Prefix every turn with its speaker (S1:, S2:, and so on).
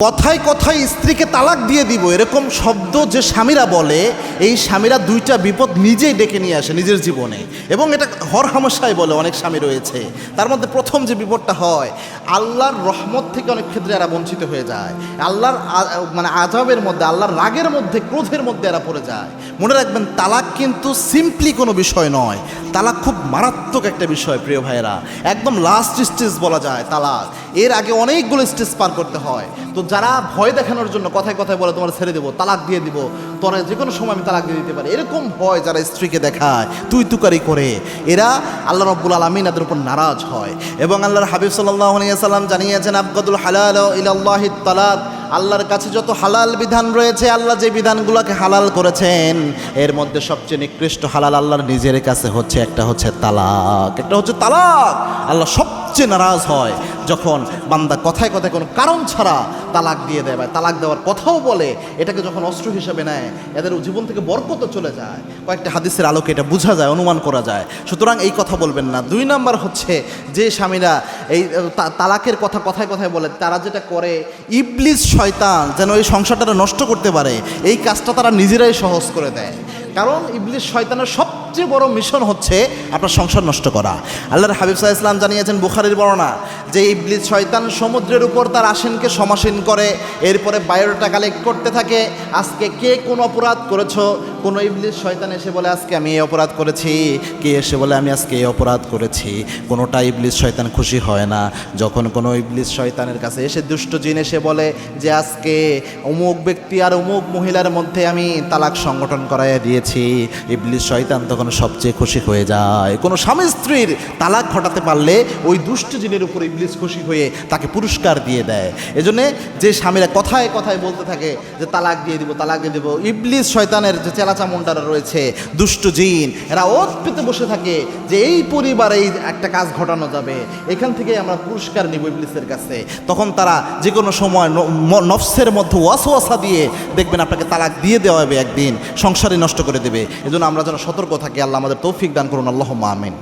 S1: কথায় কথায় স্ত্রীকে তালাক দিয়ে দিব এরকম শব্দ যে স্বামীরা বলে, এই স্বামীরা দুইটা বিপদ নিজেই ডেকে নিয়ে আসে নিজের জীবনে, এবং এটা হরহামেশাই বলে অনেক স্বামী রয়েছে। তার মধ্যে প্রথম যে বিপদটা হয়, আল্লাহর রহমত থেকে অনেক ক্ষেত্রে এরা বঞ্চিত হয়ে যায়, আল্লাহর আযাবের মধ্যে, আল্লাহর রাগের মধ্যে, ক্রোধের মধ্যে এরা পড়ে যায়। মনে রাখবেন, তালাক কিন্তু সিম্পলি কোনো বিষয় নয়, তালাক খুব মারাত্মক একটা বিষয় প্রিয় ভাইয়েরা। একদম লাস্ট স্টেজ বলা যায় তালাক, এর আগে অনেকগুলো স্টেজ পার করতে হয়। তো যারা ভয় দেখানোর জন্য কথায় কথায় বলে তোমার ছেড়ে দেবো, তালাক দিয়ে দিব, তোরা যে কোনো সময় আমি তালাক দিয়ে দিতে পারি, এরকম ভয় যারা স্ত্রীকে দেখায়, তুই তুকারি করে, এরা আল্লাহ রাব্বুল আলামিন এদের উপর নারাজ হয়। এবং আল্লাহর হাবিব সাল্লাল্লাহু আলাইহি ওয়াসাল্লাম জানিয়েছেন, আবগাদুল হালাল ইলাল্লাহিত তালাক, আল্লাহর কাছে যত হালাল বিধান রয়েছে, আল্লাহ যে বিধানগুলোকে হালাল করেছেন, এর মধ্যে সবচেয়ে নিকৃষ্ট হালাল আল্লাহর নিজের কাছে হচ্ছে একটা হচ্ছে তালাক, একটা হচ্ছে তালাক। আল্লাহ সবচেয়ে নারাজ হয় যখন বান্দা কথায় কথায় কোনো কারণ ছাড়া তালাক দিয়ে দেয়, বা তালাক দেওয়ার কথাও বলে, এটাকে যখন অস্ত্র হিসেবে নেয়, এদের জীবন থেকে বরকত চলে যায়। কয়েকটা হাদিসের আলোকে এটা বোঝা যায়, অনুমান করা যায়। সুতরাং এই কথা বলবেন না। 2 নাম্বার হচ্ছে, যে স্বামীরা এই তালাকের কথা কথায় কথায় বলে, তারা যেটা করে, ইবলিস শয়তান যেন এই সংসারটা নষ্ট করতে পারে, এই কাজটা তারা নিজেরাই সহজ করে দেয়। কারণ ইবলিস শয়তানের সবচেয়ে বড় মিশন হচ্ছে আপনার সংসার নষ্ট করা। আল্লাহর হাবিব সাল্লাল্লাহু আলাইহি ওয়াসাল্লাম জানিয়েছেন, বুখারীর বর্ণনা, যে ইবলিস শয়তান সমুদ্রের উপর তার আসনকে সমাসীন করে, এরপরে বায়োডাটা কালেক্ট করতে থাকে, আজকে কে কোন অপরাধ করেছো। কোনো ইবলিস শয়তান এসে বলে আজকে আমি এই অপরাধ করেছি, কে এসে বলে আমি আজকে এই অপরাধ করেছি। কোনোটা ইবলিস শয়তান খুশি হয় না। যখন কোনো ইবলিস শয়তানের কাছে এসে, দুষ্ট জিন এসে বলে যে আজকে অমুক ব্যক্তি আর অমুক মহিলার মধ্যে আমি তালাক সংগঠন করাইয়া দিয়েছি, ইবলিস শয়তান তখন সবচেয়ে খুশি হয়ে যায়। কোনো স্বামী স্ত্রীর তালাক ঘটাতে পারলে ওই দুষ্ট জিনের উপর ইবলিস খুশি হয়ে তাকে পুরস্কার দিয়ে দেয়। এজন্যে যে স্বামীরা কথায় কথায় বলতে থাকে যে তালাক দিয়ে দিব, তালাক দিয়ে দিব, ইবলিস শয়তানের যে চেলাচামুন্ডারা রয়েছে, দুষ্ট জিন, এরা ওত পেতে বসে থাকে যে এই পরিবারে এই একটা কাজ ঘটানো যাবে, এখান থেকে আমরা পুরস্কার নিব ইবলিসের কাছে। তখন তারা যে কোনো সময় নফসের মধ্যে ওয়াসওয়াসা দিয়ে দেখবেন আপনাকে তালাক দিয়ে দেওয়া হবে, একদিন সংসারে নষ্ট করে দেবে। এজন্য আমরা যেন সতর্ক থাকি। আল্লাহ আমাদের তৌফিক দান করুন। আল্লাহুম্মা আমিন।